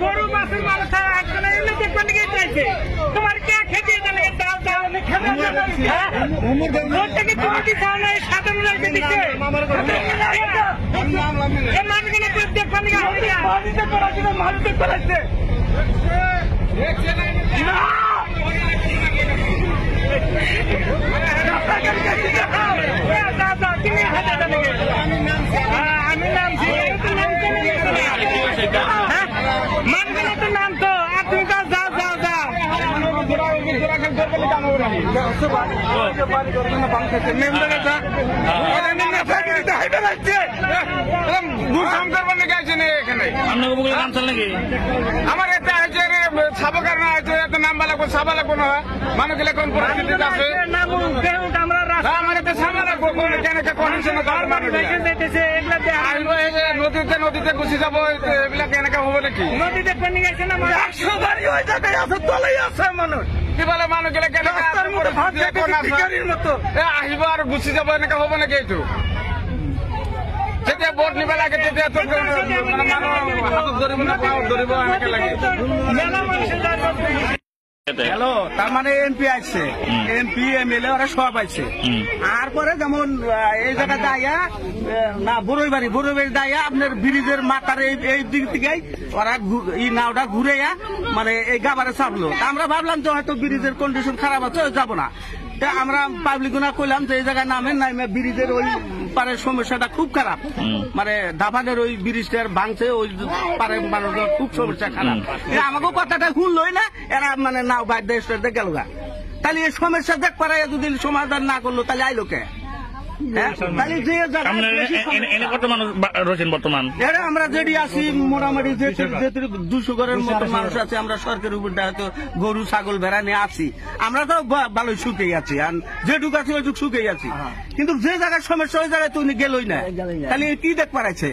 গরু মাছের মাথা একজন এলে দেখবেন চাইছে তোমার কে খেতে সাধারণ দিচ্ছে মানুষের করাচ্ছে আমি নামছি মানগুলো তো নাম তো আপনি যাও যাও যাও যাও আমার একটা হচ্ছে ছাপকার না হচ্ছে একটা নাম্বার লাগবো ছাপা লাগবো না মানুষ গেলে কোন পরিস্থিতিতে আছে আমার একটা ছাপা লাগবো নদীতে নদীতে গুছি যাবো এগুলা কেনেকে হবো নাকি নদীতে পানি গেছে না 100 বাড়ি ওই জায়গায় আছে তলেই আছে মানুষ কি বলে মানুষ গেলে কেন আহিব আর গুছি যাবো এনেকে হবো নাকি এইটো যেতিয়া ভোট নিব লাগে তেতিয়া হাতত ধরিব না পাওয়ার ধরিব এনেকে লাগে হ্যালো তার মানে এমপি আসছে এমপি এমএলএ ওরা সব আসছে আর পরে যেমন এই জায়গা দাইয়া না বড়ইবাড়ি দাইয়া আপনার ব্রিজের মাথার এই দিক থেকে ওরা এই নাওটা ঘুরে মানে এই গাবারে চাপলো আমরা ভাবলাম যে হয়তো ব্রিজের কন্ডিশন খারাপ আছে যাবো না আমরা পাবলিক গুনা কইলাম যে এই জায়গায় নামেন নামে ব্রিজের ওই পারের সমস্যাটা খুব খারাপ মানে ধাপানের ওই ব্রিজটার ভাঙছে ওই পারের মানুষের খুব সমস্যা খারাপ আমাকে কথাটা শুনলই না এরা মানে নাও বাইর দেশ গেল গা তাহলে এই সমস্যা দেখ পারে যদি সমাধান না করলো তাহলে আইলো কে আমরা যেটি আছি মোটামুটি 200 ঘরের মতো মানুষ আছে আমরা সরকারের উপর হয়তো গরু ছাগল ভেড়া নিয়ে আছি আমরা তো ভালোই সুখেই আছি আর যেটুকু আছি ওইটুকু সুখেই আছি কিন্তু যে জায়গায় সমস্যা ওই জায়গায় তো উনি গেলই না তাহলে কি দেখ পারাইছে